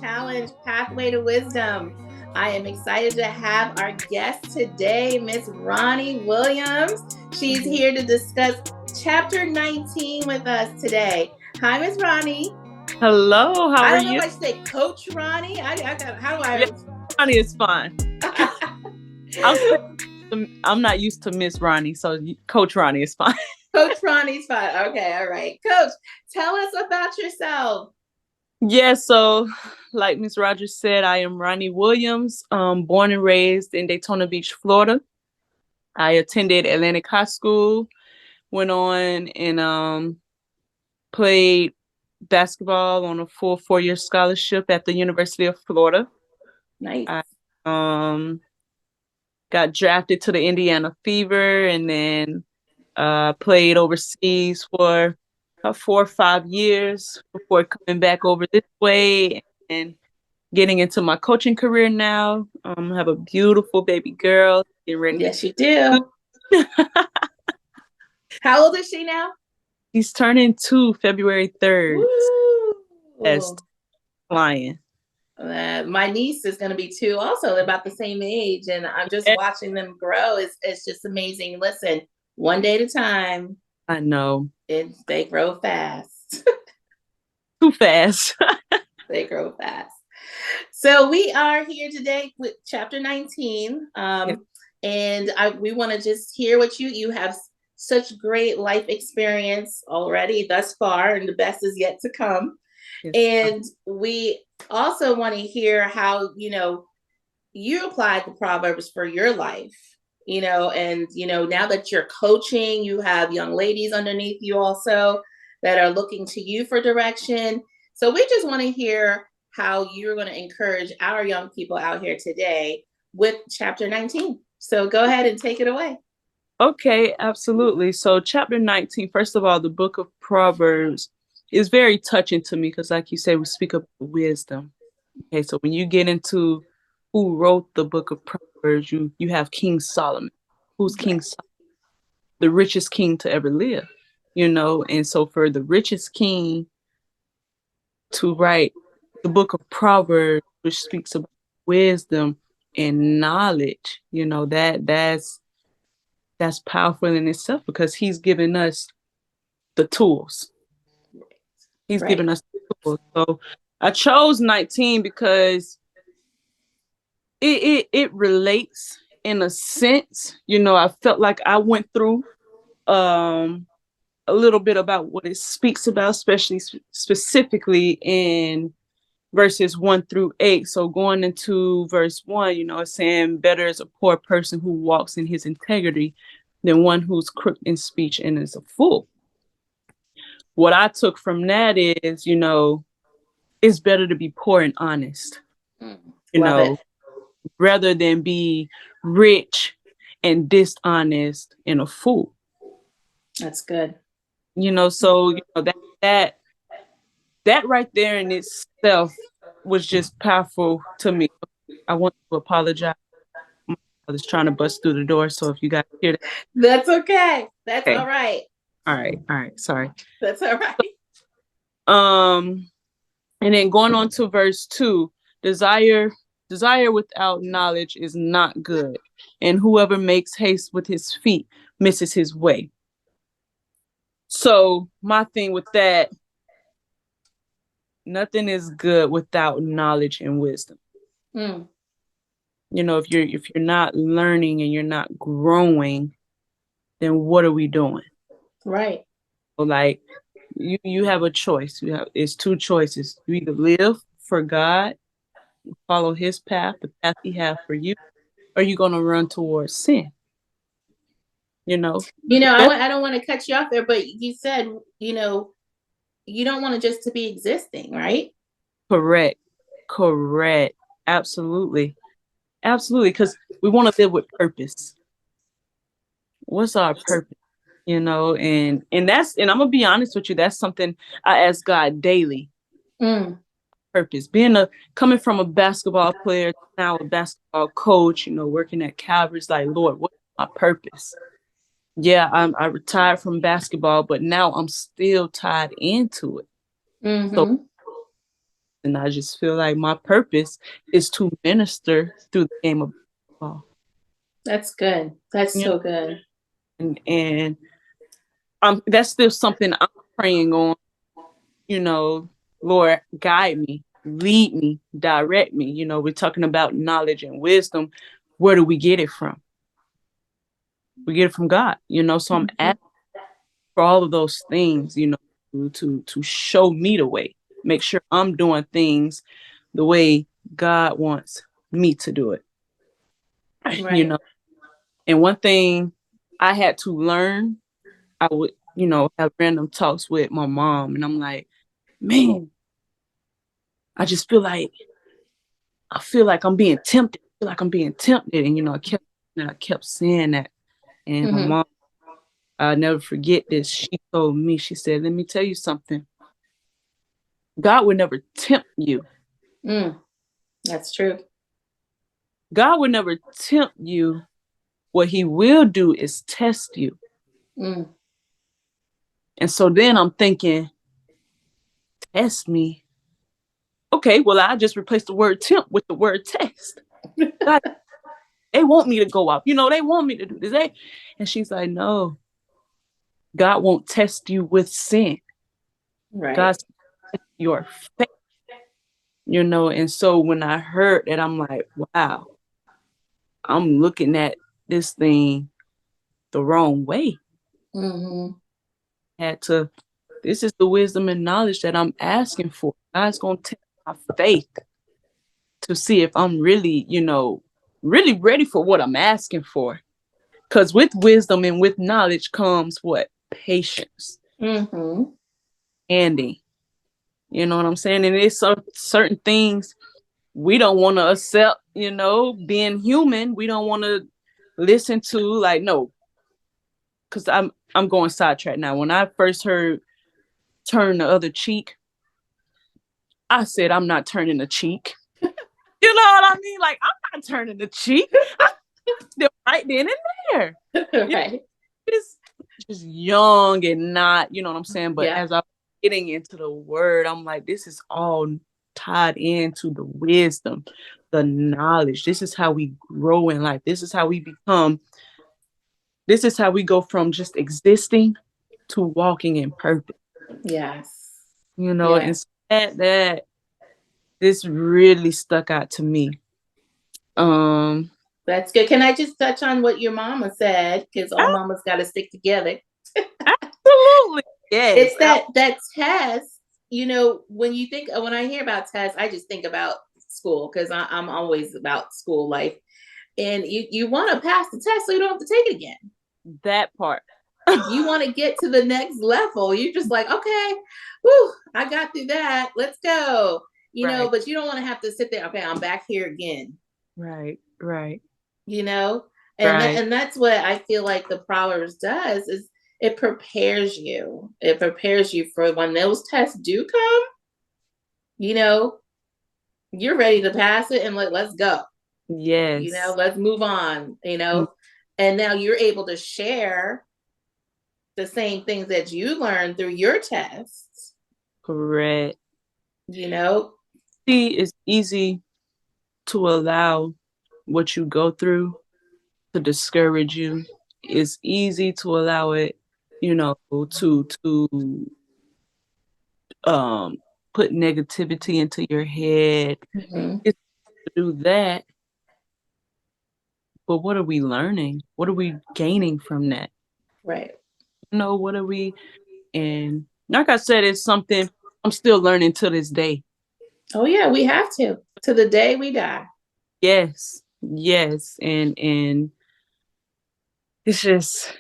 Challenge Pathway to Wisdom. I am excited to have our guest today, Miss Ronni Williams. She's here to discuss chapter 19 with us today. Hi, Miss Ronni. Hello, how I are don't know you? if I should say Coach Ronni. How do Yeah, I? Ronnie is fine. I'll say I'm not used to Miss Ronnie, so Coach Ronnie is fine. Coach Ronnie's fine. Okay, all right. Coach, tell us about yourself. Yeah, so like Miss Rogers said, I am Ronnie Williams, born and raised in Daytona Beach, Florida. I attended Atlantic High School, went on and played basketball on a full 4-year scholarship at the University of Florida. Nice. I got drafted to the Indiana Fever and then played overseas for about 4 or 5 years before coming back over this way and getting into my coaching career now. I have a beautiful baby girl getting ready Yes, you to do. How old is she now? She's turning 2 February 3rd. Yes, Woo! flying. My niece is going to be 2 also. They're about the same age, and I'm just Yeah, watching them grow. It's just amazing. Listen, one day at a time, I know. they grow fast. Too fast. They grow fast. So we are here today with chapter 19. Yes, And we want to just hear what you have such great life experience already thus far, and the best is yet to come. yes. And we also want to hear how, you applied the Proverbs for your life, and, now that you're coaching, you have young ladies underneath you also that are looking to you for direction. So we just want to hear how you're going to encourage our young people out here today with chapter 19. So go ahead and take it away. Okay, absolutely. So, chapter 19, first of all, the book of Proverbs is very touching to me because, like you say, we speak of wisdom. Okay, so when you get into who wrote the book of Proverbs, you have King Solomon. Who's King Right. Solomon? The richest king to ever live, And so, for the richest king to write the book of Proverbs, which speaks about wisdom and knowledge, that's powerful in itself because he's given us the tools. He's Right. given us the tools. So I chose 19 because it relates in a sense. I felt like I went through um a little bit about what it speaks about, especially specifically in verses 1 through 8. So going into verse 1, it's saying, better is a poor person who walks in his integrity than one who's crooked in speech and is a fool. What I took from that is, it's better to be poor and honest, you Love it. know, rather than be rich and dishonest and a fool. That's good. So that that right there in itself was just powerful to me. I want to apologize. I was trying to bust through the door, so if you guys hear that, That's okay. That's okay. all right. All right, sorry. That's all right. Um, and then going on to verse 2, desire without knowledge is not good, and whoever makes haste with his feet misses his way. So my thing with that, nothing is good without knowledge and wisdom. Mm. If you're not learning and you're not growing, then what are we doing? Right. So like you have a choice. It's two choices. You either live for God, follow his path, the path he has for you, or you're gonna run towards sin. The best. I don't want to cut you off there, but you said, you don't want to just to be existing, right? Correct. Correct. Absolutely. Absolutely. Because we want to live with purpose. What's our purpose? And I'm gonna be honest with you, that's something I ask God daily. Mm. Purpose. Coming from a basketball player, now a basketball coach, working at Calvary's, like, Lord, what's my purpose? Yeah, I retired from basketball, but now I'm still tied into it. So Mm-hmm. And I just feel like my purpose is to minister through the game of basketball. That's good. That's You know, so good. and that's still something I'm praying on, you know, Lord, guide me, lead me, direct me. We're talking about knowledge and wisdom. Where do we get it from? We get it from God, so I'm Mhm. asking for all of those things, to show me the way, make sure I'm doing things the way God wants me to do it. you Right. know and one thing I had to learn, I would, have random talks with my mom, and I'm like, man, I just feel like I'm being tempted. I feel like I'm being tempted. And I kept saying that. And my Hmm. mom, I'll never forget this. She told me, she said, let me tell you something. God would never tempt you. Mm, that's true. God would never tempt you. What he will do is test you. Mm, And so then I'm thinking, test me. Okay, well, I just replaced the word tempt with the word test. God, they want me to go up. They want me to do this. And she's like, no, God won't test you with sin. right. God's your faith, And so when I heard that, I'm like, wow, I'm looking at this thing the wrong way. Hmm. Had to, this is the wisdom and knowledge that I'm asking for. God's going to test my faith to see if I'm really, really ready for what I'm asking for. Because with wisdom and with knowledge comes what? Patience, Hmm. ending. You know what I'm saying? And it's certain things we don't want to accept, being human. We don't want to listen to, like, no, because I'm going sidetracked now. When I first heard turn the other cheek, I said I'm not turning the cheek. You know what I mean? Like, I'm not turning the cheek. I'm still right then and there. You know, Right. it's just young and not, you know what I'm saying? But Yeah. as I'm getting into the word, I'm like, this is all tied into the wisdom, the knowledge. This is how we grow in life. This is how we become. This is how we go from just existing to walking in purpose. Yes. And Yeah. so that this really stuck out to me. Um, That's good. Can I just touch on what your mama said? Because all mamas got to stick together. absolutely, yes. It's that test. When you think when I hear about tests, I just think about school because I'm always about school life. And you want to pass the test so you don't have to take it again. That part. You want to get to the next level. You're just like, okay, whew, I got through that. Let's go. Right, But you don't want to have to sit there. Okay, I'm back here again. right, right, You know, right. and that's what I feel like the Proverbs does is it prepares you. It prepares you for when those tests do come. You know, you're ready to pass it and let's go. Yes. Let's move on. Mm, And now you're able to share the same things that you learned through your tests. correct. You know, See, it's easy to allow what you go through to discourage you. It's easy to allow it, to um put negativity into your head. mm-hmm. It's to do that, but what are we learning? What are we gaining from that? Right. What are we? And like I said, it's something I'm still learning to this day. Oh yeah, we have to the day we die. Yes, yes, and it's just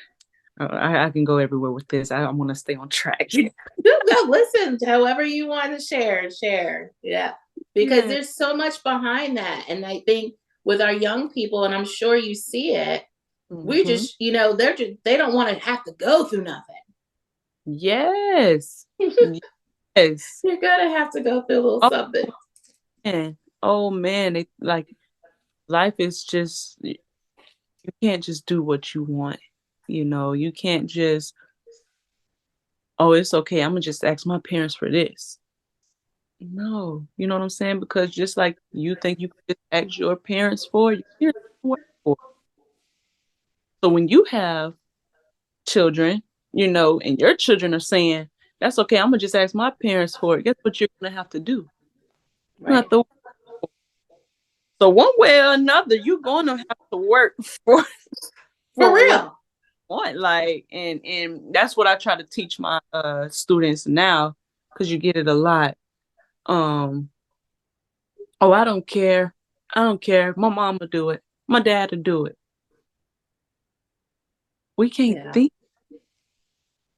I can go everywhere with this. I want to stay on track. Go listen. However you want to share. Yeah, because Yeah. there's so much behind that, and I think with our young people, and I'm sure you see it, we Hmm. just they don't want to have to go through nothing. Yes. Yes. You're gonna have to go through a little Oh something. man. Oh man. It, like, life is just, you can't just do what you want. You can't just, oh, it's okay. I'm gonna just ask my parents for this. No, you know what I'm saying? Because just like you think you could just ask your parents for, your parents work for. So when you have children, and your children are saying, that's okay, I'm gonna just ask my parents for it. Guess what you're gonna have to do? You have Right. to so one way or another, you're gonna have to work for For what real. you want. Like and that's what I try to teach my students now, because you get it a lot. Um, oh, I don't care. I don't care. My mom will do it. My dad will do it. We can't Yeah. think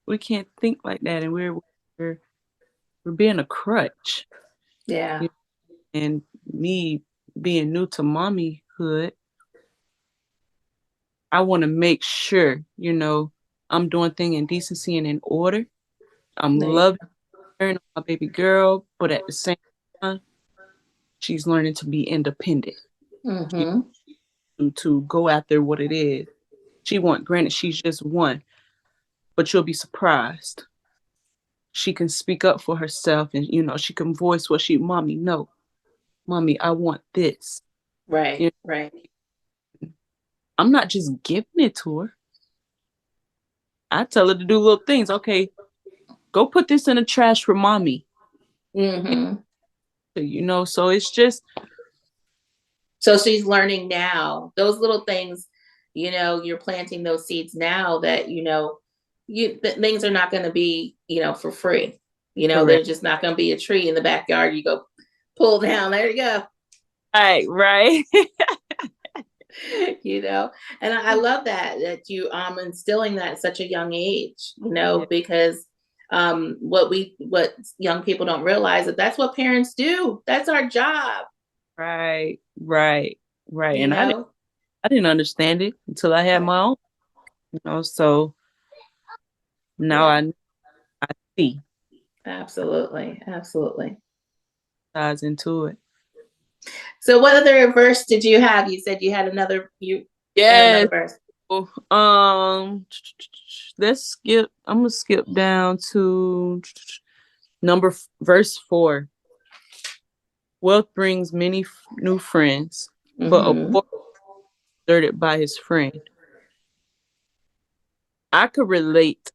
we can't think like that, and we're we're being a crutch. Yeah. And me being new to mommyhood, I want to make sure, I'm doing things in decency and in order. I'm There you loving my baby girl, but at the same time, she's learning to be independent. go. She Mm-hmm. to go after what it is. Granted, she's just one, but you'll be surprised. She can speak up for herself, and she can voice what mommy, no, mommy, I want this. Right. You know, Right. I'm not just giving it to her. I tell her to do little things. Okay, go put this in the trash for mommy. Mm-hmm. So it's just So she's learning now those little things, you're planting those seeds now that, things are not going to be, for free. They're correct. just not going to be a tree in the backyard. You go pull down, there you go. Right. you know, and I love that you instilling that at such a young age, Yeah, because what young people don't realize that that's what parents do. That's our job, right. you And know. I didn't understand it until I had Right. my own, so now Yeah. I see Absolutely. Absolutely. ties into it. So what other verse did you have? You said you had another Yes. verse. So, let's skip. I'm gonna skip down to verse 4. Wealth brings many new friends, but a Mm-hmm. poor deserted by his friend. I could relate,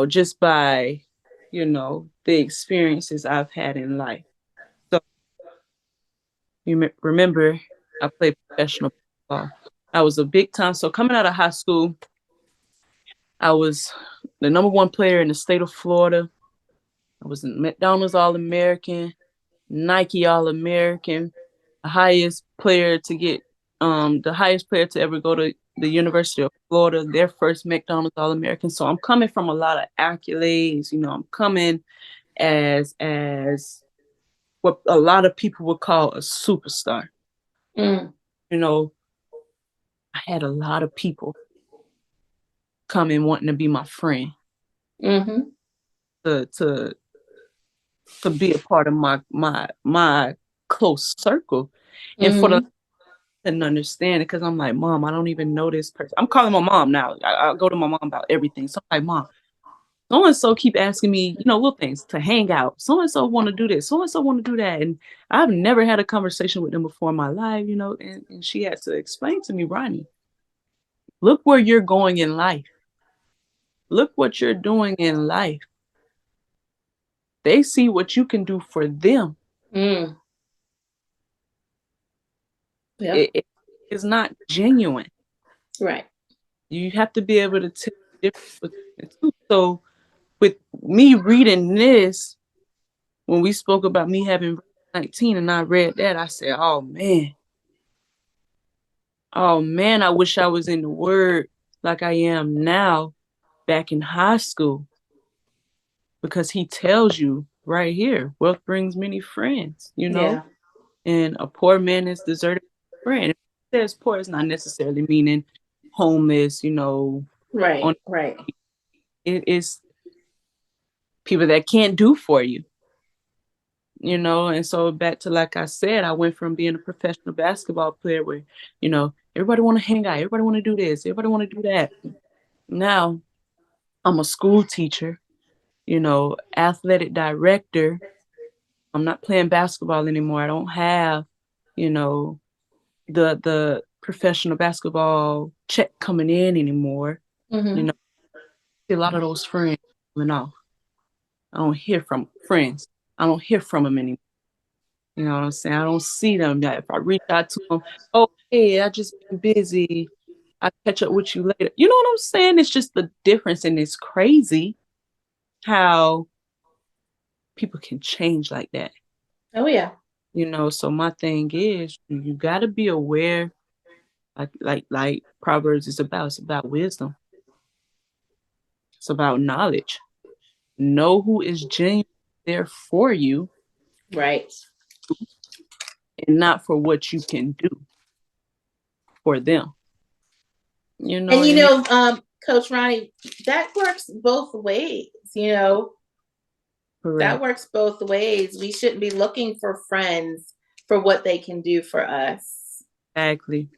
just by, the experiences I've had in life. So remember, I played professional basketball. I was a big time. So coming out of high school, I was the number one player in the state of Florida. I was a McDonald's All American, Nike All American, the highest player to ever go to the University of Florida, their first McDonald's All American. So I'm coming from a lot of accolades. I'm coming as what a lot of people would call a superstar. Mm. You know, I had a lot of people coming wanting to be my friend, Mm-hmm. to to to be a part of my close circle. And for the Mm-hmm. didn't understand it, because I'm like, Mom, I don't even know this person. I'm calling my mom now. I go to my mom about everything. So I'm like, Mom, so and so keep asking me, little things to hang out. So and so want to do this. So and so want to do that. And I've never had a conversation with them before in my life, and she had to explain to me, Ronnie, look where you're going in life. Look what you're doing in life. They see what you can do for them. Mm. Yep. It is not genuine. Right. You have to be able to tell the difference between the two. So with me reading this, when we spoke about me having 19 and I read that, I said, oh man, I wish I was in the word like I am now back in high school, because he tells you right here, wealth brings many friends, Yeah. and a poor man is deserted by a friend. If it says poor, it's not necessarily meaning homeless, Right. on Right. it is people that can't do for you. And so back to, like I said, I went from being a professional basketball player where, everybody want to hang out, everybody want to do this, everybody want to do that. Now I'm a school teacher, athletic director. I'm not playing basketball anymore. I don't have, you know, the professional basketball check coming in anymore. You Mm-hmm. know, a lot of those friends coming off. I don't hear from friends. I don't hear from them anymore. You know what I'm saying? I don't see them. That if I reach out to them, oh hey, I just been busy. I'll catch up with you later. You know what I'm saying? It's just the difference, and it's crazy how people can change like that. Oh yeah. So my thing is you gotta be aware, like Proverbs is about. It's about wisdom. It's about knowledge. Know who is genuinely there for you Right. and not for what you can do for them. And And it, Coach Ronnie, that works both ways. That correct. works both ways. We shouldn't be looking for friends for what they can do for us. Exactly.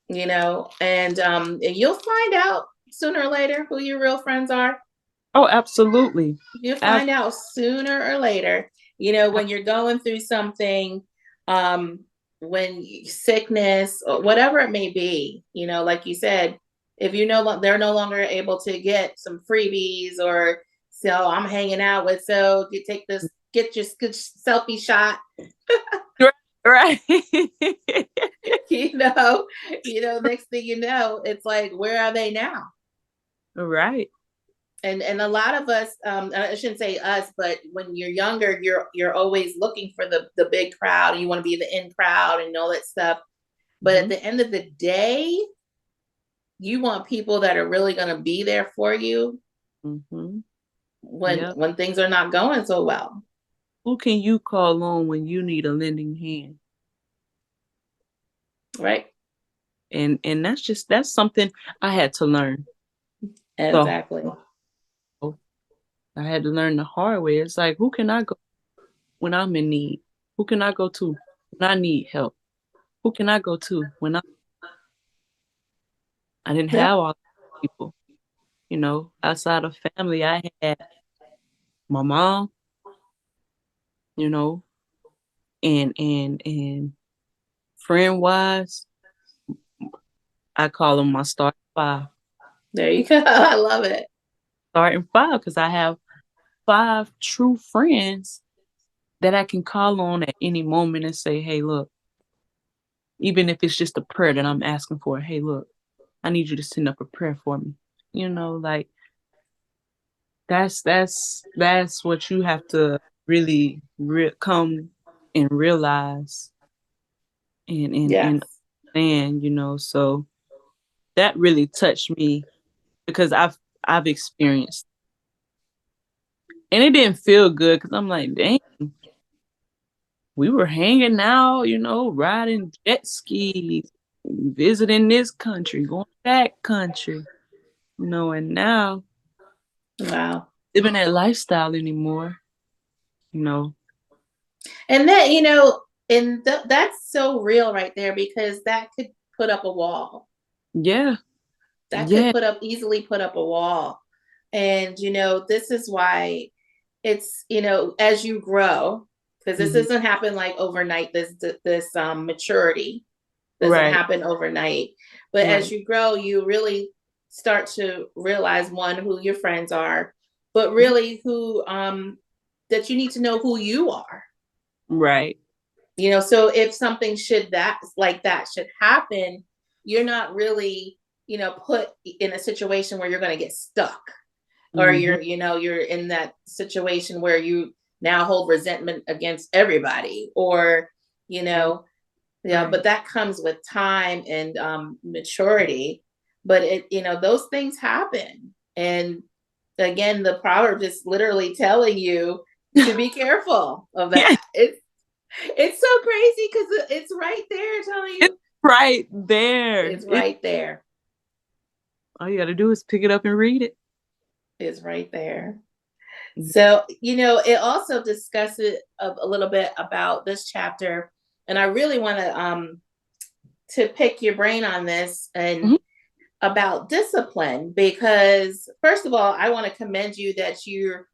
And you'll find out sooner or later who your real friends are. Oh, absolutely. You'll Ab- find out sooner or later, when you're going through something, um, sickness or whatever it may be, like you said, if they're no longer able to get some freebies, or so I'm hanging out with, so you take this, get your good selfie shot, right. you know, next thing you know, it's like, where are they now? Right. And a lot of us, I shouldn't say us, but when you're younger, you're always looking for the big crowd, and you want to be the in crowd and all that stuff. But at Mm-hmm. the end of the day, you want people that are really going to be there for you Mm-hmm. when Yeah. things are not going so well. Who can you call on when you need a lending hand? Right. And that's something I had to learn. So Exactly. I had to learn the hard way. It's like, who can I go when I'm in need? Who can I go to when I need help? Who can I go to when I didn't Yep. have all these people? Outside of family, I had my mom, you know, and friend wise, I call them my starting five. There you go. I love it. Starting five because I have five true friends that I can call on at any moment and say, hey, look, even if it's just a prayer that I'm asking for, hey, look, I need you to send up a prayer for me. Like that's what you have to really come and realize and Yes. understand, so that really touched me because I've experienced, and it didn't feel good because I'm like, dang, we were hanging out, riding jet skis, visiting this country, going to that country, and now Wow. living that lifestyle anymore, you know. And that's so real right there, because that could put up a wall. Yeah, That could yeah. easily put up a wall. And this is why it's, as you grow, because this Hmm. doesn't happen like overnight, this maturity doesn't Right, happen overnight. But as right. you grow, you really start to realize, one, who your friends are, but really who that you need to know who you are. Right. So if something that should happen, you're not really, put in a situation where you're going to get stuck, or Hmm. you're in that situation where you now hold resentment against everybody, or you Right, know right. but that comes with time and maturity. But those things happen, and again, the proverb is literally telling you to be careful of Yeah, that. It's so crazy because it's right there telling it's you. right there. It's right there. All you got to do is pick it up and read it. It's right there. So, it also discusses a little bit about this chapter, and I really want to pick your brain on this, and Mhm. about discipline, because first of all, I want to commend you that you're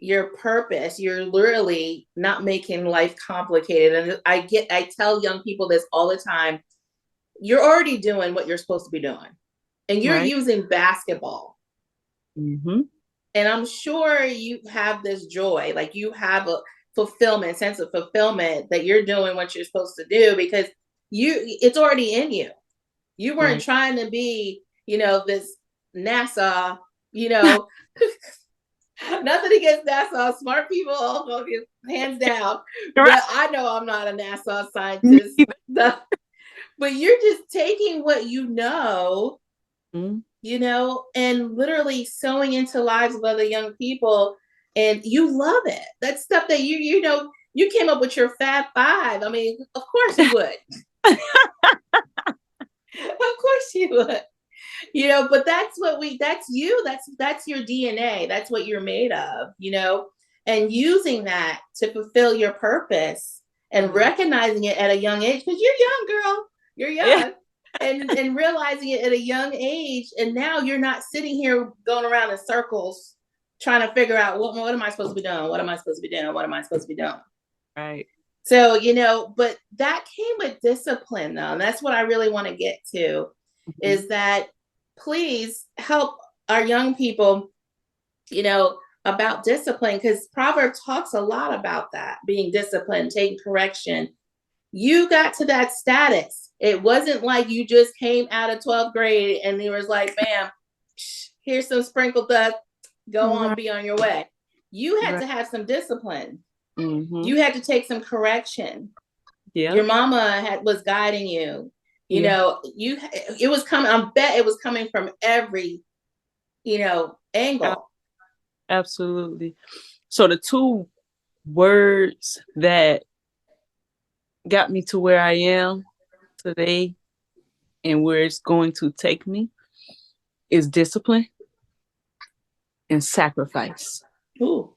your purpose, you're literally not making life complicated. And I tell young people this all the time. You're already doing what you're supposed to be doing. And you're Right. using basketball. Mm-hmm. And I'm sure you have this joy, like you have a fulfillment, sense of fulfillment that you're doing what you're supposed to do because it's already in you. You weren't Right. trying to be, this NASA, you know, nothing against NASA, smart people, hands down. Right. But I know I'm not a NASA Me scientist. either. But you're just taking what Mm-hmm. and literally sewing into lives of other young people. And you love it. That's stuff that you came up with your Fab Five. I mean, of course you would. Of course you would. But that's you, that's your DNA, that's what you're made of, and using that to fulfill your purpose and Mm-hmm. recognizing it at a young age, because you're young, girl, you're Yeah. young, and realizing it at a young age, and now you're not sitting here going around in circles trying to figure out what am I supposed to be doing, what am I supposed to be doing, what am I supposed to be doing. Right. So, but that came with discipline, though. And that's what I really want to get to, Mm-hmm. is that please help our young people, about discipline, because Proverbs talks a lot about that, being disciplined, taking correction. You got to that status. It wasn't like you just came out of 12th grade and it was like, bam, here's some sprinkled dust, go on, Right. be on your way. You had Right. to have some discipline. Mm-hmm. You had to take some correction. Yeah. Your mama was guiding you. Yeah. It was coming. I bet it was coming from every angle. Absolutely. So the two words that got me to where I am today and where it's going to take me is discipline and sacrifice. Ooh,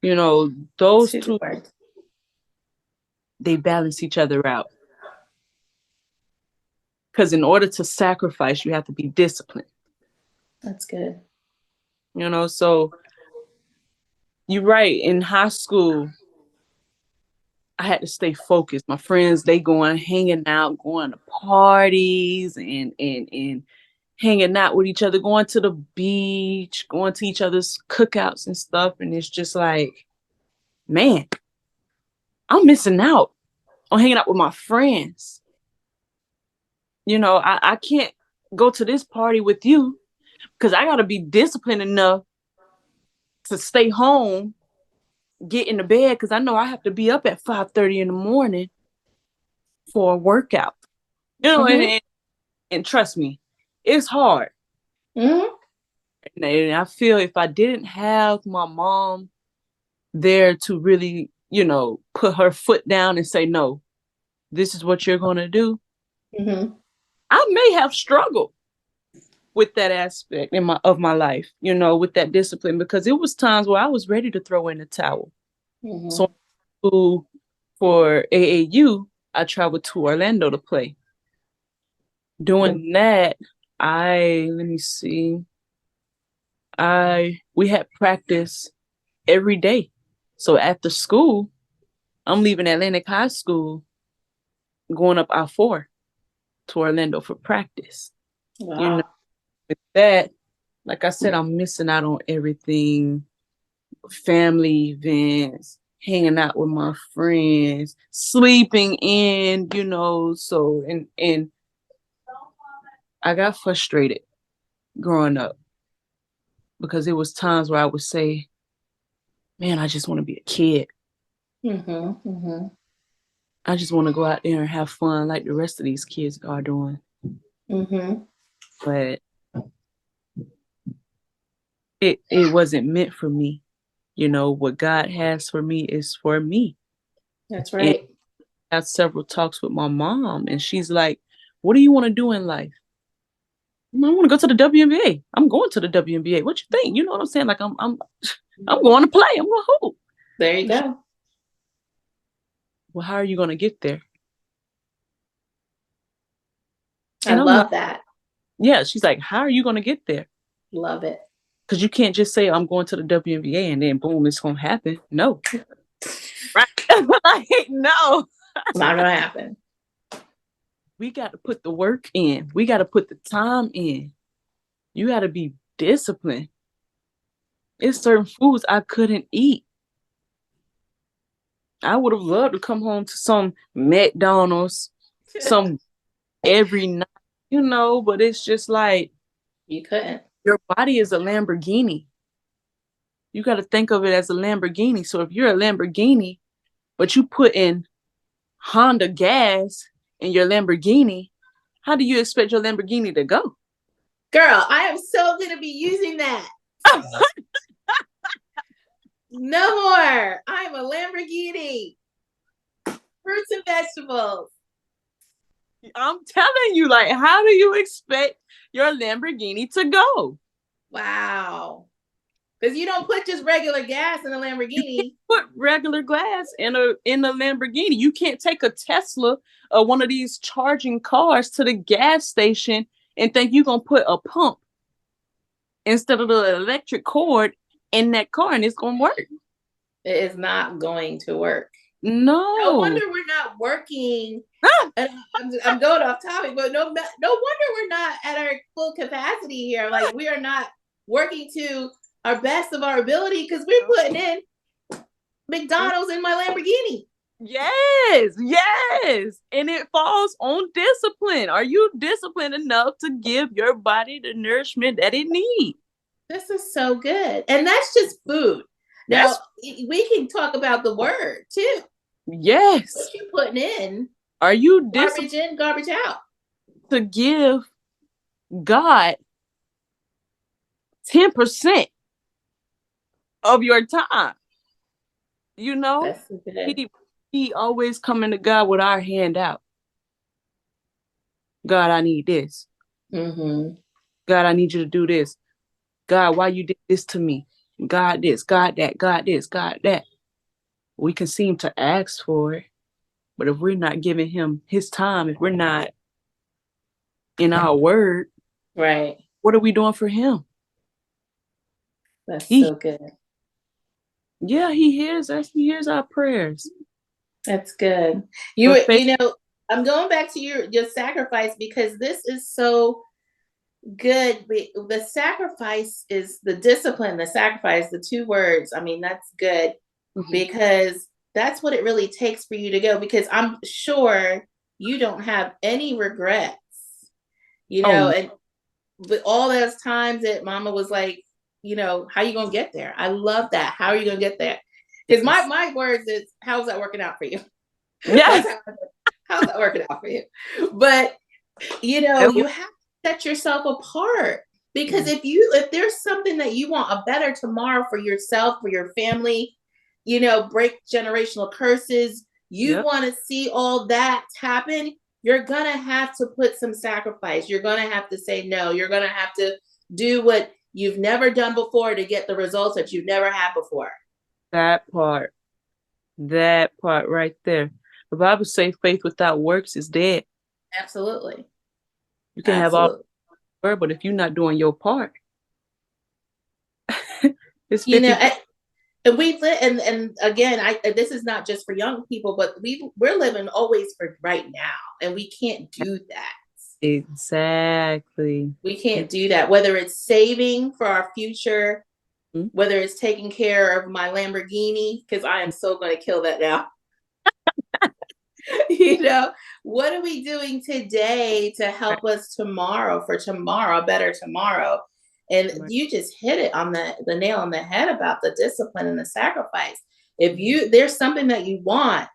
You know, those two good two, words. they balance each other out. Because in order to sacrifice, you have to be disciplined. That's good. So you're right. In high school, I had to stay focused. My friends, they going hanging out, going to parties and hanging out with each other, going to the beach, going to each other's cookouts and stuff. And it's just like, man, I'm missing out on hanging out with my friends. I can't go to this party with you because I got to be disciplined enough to stay home, get into bed, because I know I have to be up at 5:30 in the morning for a workout. Mm-hmm. And trust me, it's hard. Mm-hmm. And I feel if I didn't have my mom there to really, put her foot down and say, no, this is what you're going to do, Mm-hmm. I may have struggled with that aspect of my life, with that discipline, because it was times where I was ready to throw in the towel. Mm-hmm. So for AAU, I traveled to Orlando to play. Doing that, let me see, we had practice every day. So after school, I'm leaving Atlantic High School, going up I-4 to Orlando for practice. Wow. With that, like I said, I'm missing out on everything, family events, hanging out with my friends, sleeping in, so and I got frustrated growing up because it was times where I would say, man, I just want to be a kid. Mm-hmm. Mm-hmm. I just want to go out there and have fun like the rest of these kids are doing. Mm-hmm. But it wasn't meant for me. What God has for me is for me. That's And right. I had several talks with my mom, and she's like, what do you want to do in life? I want to go to the WNBA. I'm going to the WNBA. What you think? You know what I'm saying? Like I'm going to play. I'm going to hoop. There you go. Well, how are you going to get there? I And I'm like, love that. yeah. She's like, how are you going to get there? Love it. Because you can't just say, I'm going to the WNBA and then boom, it's going to happen. No. Right. Like, no. Not gonna happen. We got to put the work in. We got to put the time in. You got to be disciplined. It's certain foods I couldn't eat. I would have loved to come home to some McDonald's, some every night, but it's just like You couldn't. your body is a Lamborghini. You got to think of it as a Lamborghini. So if you're a Lamborghini, but you put in Honda gas in your Lamborghini, how do you expect your Lamborghini to go? Girl, I am so gonna be using that. No more. I'm a Lamborghini. Fruits and vegetables. I'm telling you, like, how do you expect your Lamborghini to go? Wow. Because you don't put just regular gas in a You can't Lamborghini. put regular glass in a Lamborghini. You can't take a Tesla or one of these charging cars to the gas station and think you're gonna put a pump instead of the electric cord in that car and it's gonna work. It is not going to work. No No. wonder we're not working. Ah! And I'm going off topic, but no wonder we're not at our full capacity here. Like we are not working to our best of our ability because we're putting in McDonald's in my Lamborghini. Yes, yes. And it falls on discipline. Are you disciplined enough to give your body the nourishment that it needs? This is so good. And that's just food. Now, That's we can talk about the word too. yes. What you putting in? Are you disciplined Garbage in, garbage out. to give God 10% of your time? That's good. He always coming to God with our hand out. God, I need this. Mm-hmm. God, I need you to do this. God, why you did this to me? God this, God that, God this, God that. We can seem to ask for it, but if we're not giving him his time, if we're not in our word, Right. what are we doing for him? That's He, so good. yeah, he hears us. He hears our prayers. That's good. But faith, I'm going back to your sacrifice because this is so good. The sacrifice is the discipline, the sacrifice, the two words. I mean, that's good because that's what it really takes for you to go. Because I'm sure you don't have any regrets, oh and with all those times that mama was like, how you gonna get there? I love that. How are you gonna get there? Because my words is, how's that working out for you? yes, That's how's that working out for you? But you have to set yourself apart because if there's something that you want a better tomorrow for yourself, for your family, break generational curses, you yep, want to see all that happen, you're going to have to put some sacrifice. You're going to have to say no. You're going to have to do what you've never done before to get the results that you've never had before. that part, right there. The Bible says faith without works is dead. Absolutely. You can have all Absolutely. the word, but if you're not doing your part, it's You know, 50. and we live, and again, this is not just for young people, but we're living always for right now, and we can't do that. Exactly. We can't do that. Whether it's saving for our future, Mhm. whether it's taking care of my Lamborghini, because I am so going to kill that now. What are we doing today to help us tomorrow for tomorrow, a better tomorrow? And Right. you just hit it on the nail on the head about the discipline and the sacrifice. If there's something that you want,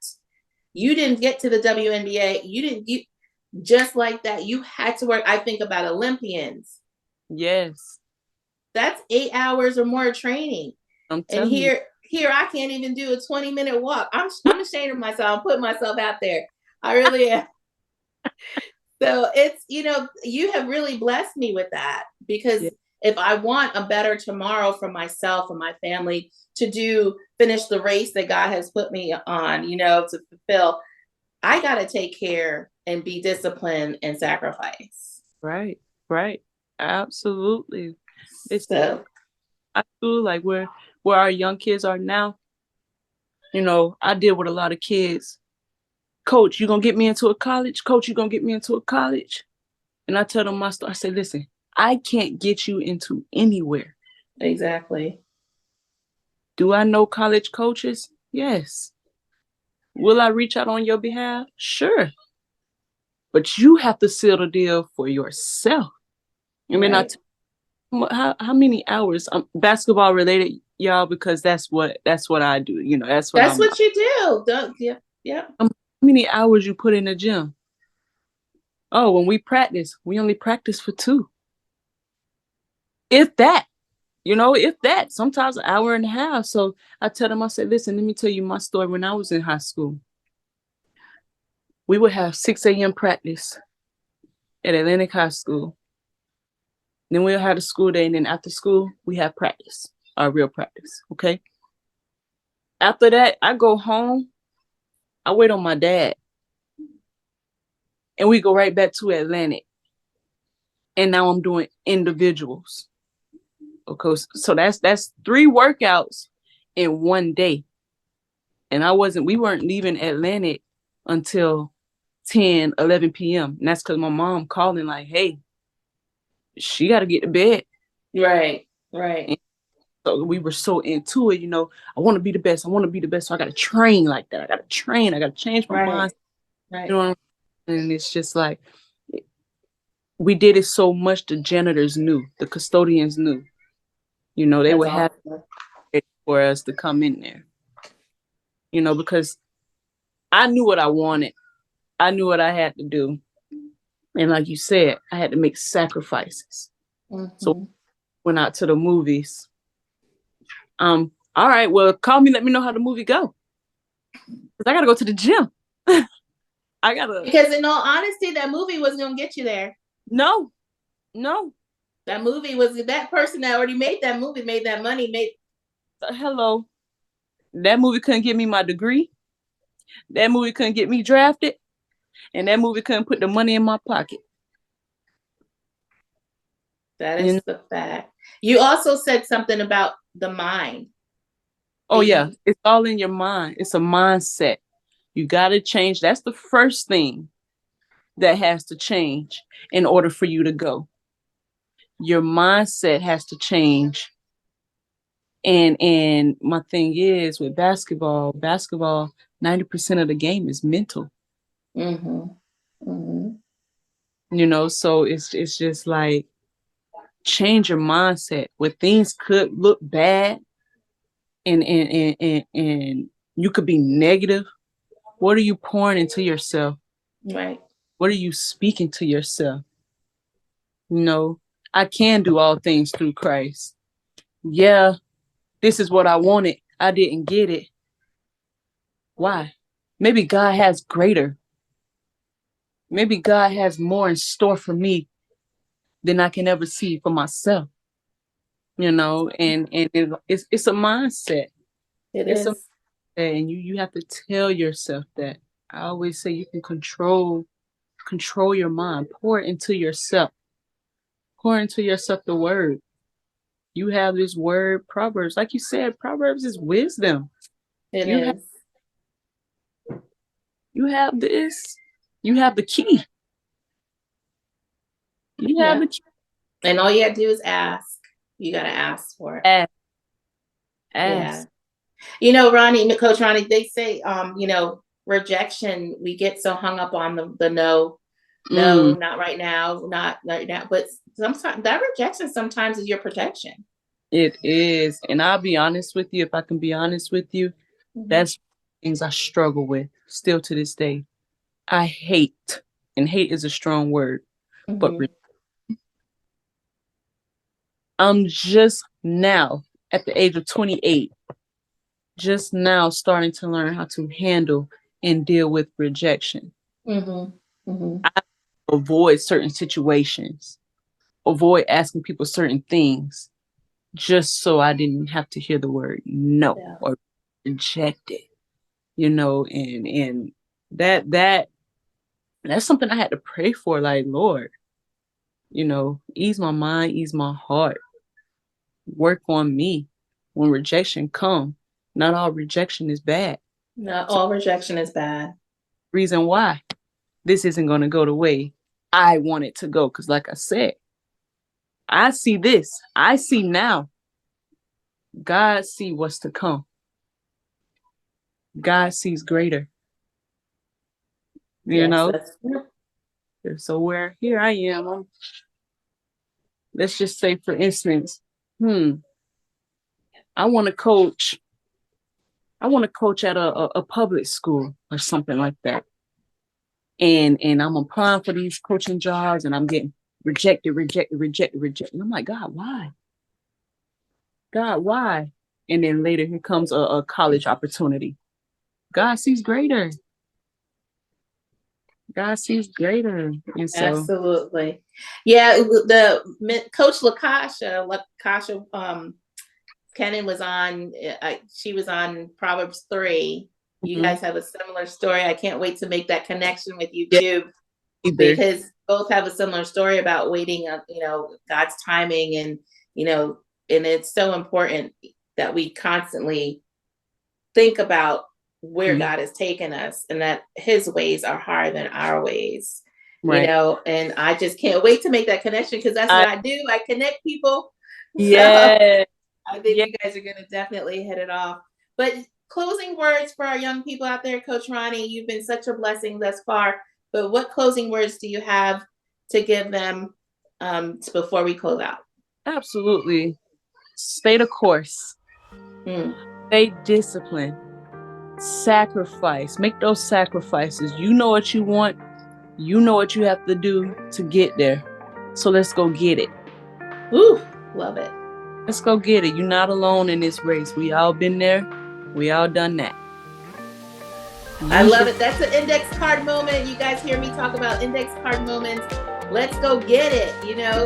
you didn't get to the WNBA, you just like that, you had to work. I think about Olympians. Yes, That's 8 hours or more of training. I'm And telling you. here I can't even do a 20-minute walk. I'm ashamed of myself. I'm putting myself out there. I really am. So it's, you have really blessed me with that Yeah, because if I want a better tomorrow for myself and my family to finish the race that God has put me on, to fulfill, I got to take care and be disciplined and sacrifice. right, right. Absolutely. It's So high school, like where our young kids are now, I deal with a lot of kids. Coach, you gonna get me into a college? Coach, you gonna get me into a college? And I tell them my story. I say, listen, I can't get you into anywhere. Exactly. Do I know college coaches? Yes. Will I reach out on your behalf? Sure. But you have to seal the deal for yourself. I mean, Right. how many hours basketball related, y'all, because that's what I do. That's what That's I'm. what you do. Don't, yeah. Yeah. How many hours you put in the gym? Oh, when we practice, we only practice for 2. If that, if that, sometimes an hour and a half. So I tell them, I said, listen, let me tell you my story. When I was in high school, we would have 6 a.m. practice at Atlantic High School. Then we'll have a school day, and then after school, we have practice, our real practice. Okay. After that, I go home. I wait on my dad, and we go right back to Atlantic. And now I'm doing individuals. Okay, so that's 3 workouts in one day. And we weren't leaving Atlantic until 10, 11 p.m. And that's because my mom calling like, hey, she got to get to bed. Right. Right. And so we were so into it, I want to be the best. I want to be the best. So I got to train like that. I got to train. I got to change my Right. mind. Right. You know what I mean? And it's just like, we did it so much the janitors knew, the custodians knew. They That's would have awesome. it for us to come in there, because I knew what I wanted. I knew what I had to do. And like you said, I had to make sacrifices. So Mm-hmm. went out to the movies. All right, well, call me, let me know how the movie go. Because I gotta go to the gym. I gotta Because in all honesty, that movie wasn't gonna get you there. no, no. That movie was that person that already made that movie, made that money, made Hello. That movie couldn't get me my degree. That movie couldn't get me drafted. And that movie couldn't put the money in my pocket. that You is know? the fact. You also said something about the mind. Oh yeah, it's all in your mind. It's a mindset. You gotta change. That's the first thing that has to change in order for you to go. Your mindset has to change. And my thing is with basketball, 90% of the game is mental. Mm-hmm. Mm-hmm. So it's just like change your mindset where things could look bad and you could be negative. What are you pouring into yourself? Right. What are you speaking to yourself? I can do all things through Christ. Yeah, this is what I wanted. I didn't get it. Why? Maybe God has greater. Maybe God has more in store for me than I can ever see for myself. And it's a mindset. It It's a is. mindset, and you have to tell yourself that. I always say you can control your mind. Pour it into yourself. Pour into yourself the word. You have this word, Proverbs. Like you said, Proverbs is wisdom. It You have is. you have this. You have the key. You have Yeah. the key. And all you have to do is ask. You got to ask for it. Ask. Yeah. Ask. Ronni, Coach Ronni, they say, rejection, we get so hung up on the no, no, Mm, not right now, not right now. But sometimes that rejection sometimes is your protection. it is. And I'll be honest with you, if I can be honest with you, Mm-hmm. that's things I struggle with still to this day. I hate, and hate is a strong word, but Mm-hmm. I'm just now at the age of 28, just now starting to learn how to handle and deal with rejection. Mm-hmm. Mm-hmm. I avoid certain situations, avoid asking people certain things just so I didn't have to hear the word no Yeah. or reject it, and that's something I had to pray for, like, Lord, ease my mind, ease my heart, work on me. When rejection come, not all rejection is bad. Not all rejection is bad. Reason why this isn't going to go the way I want it to go. Because like I said, I see this. I see now. God see what's to come. God sees greater. You Yes, know? that's true. So where here I am. Let's just say, for instance, I want to coach. I want to coach at a public school or something like that. And I'm applying for these coaching jobs and I'm getting rejected. And I'm like, God, why? God, why? And then later here comes a college opportunity. God sees greater. God sees greater. And so Absolutely. Yeah, coach Lakasha Kenan was on, she was on Proverbs 3. You guys have a similar story. I can't wait to make that connection with you too, because both have a similar story about waiting on, God's timing, and, and it's so important that we constantly think about where God has taken us, and that his ways are higher than our ways, and I just can't wait to make that connection, because that's what I do. I connect people. Yeah. I think you guys are going to definitely hit it off. But closing words for our young people out there, Coach Ronni, you've been such a blessing thus far. But what closing words do you have to give them before we close out? Absolutely. Stay the course. Stay disciplined. Sacrifice. Make those sacrifices. You know what you want. You know what you have to do to get there. So let's go get it. Ooh, love it. Let's go get it. You're not alone in this race. We all been there. We all done that. I love it. That's an index card moment. You guys hear me talk about index card moments. Let's go get it. You know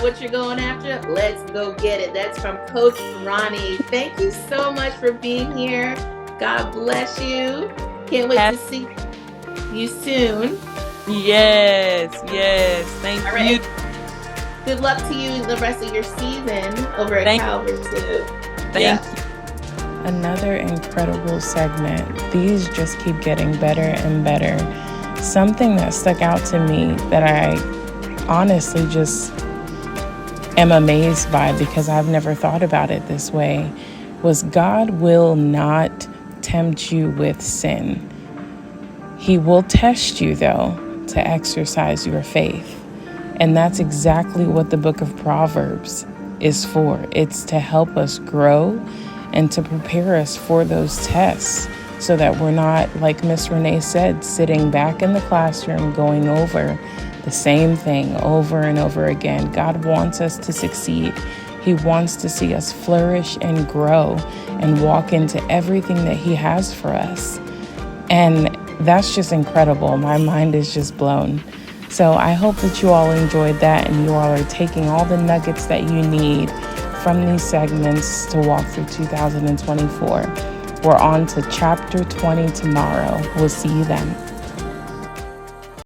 what you're going after. Let's go get it. That's from Coach Ronni. Thank you so much for being here. God bless you. Can't wait to see you soon. Yes. Thank you. Good luck to you the rest of your season over at Calvary too. Thank you. Another incredible segment. These just keep getting better and better. Something that stuck out to me that I honestly just am amazed by, because I've never thought about it this way, was God will not tempt you with sin. He will test you, though, to exercise your faith. And that's exactly what the book of Proverbs is for. It's to help us grow and to prepare us for those tests, so that we're not, like Miss Renee said, sitting back in the classroom going over the same thing over and over again. God wants us to succeed. He wants to see us flourish and grow and walk into everything that he has for us. And that's just incredible. My mind is just blown. So I hope that you all enjoyed that, and you all are taking all the nuggets that you need from these segments to walk through 2024. We're on to chapter 20 tomorrow. We'll see you then.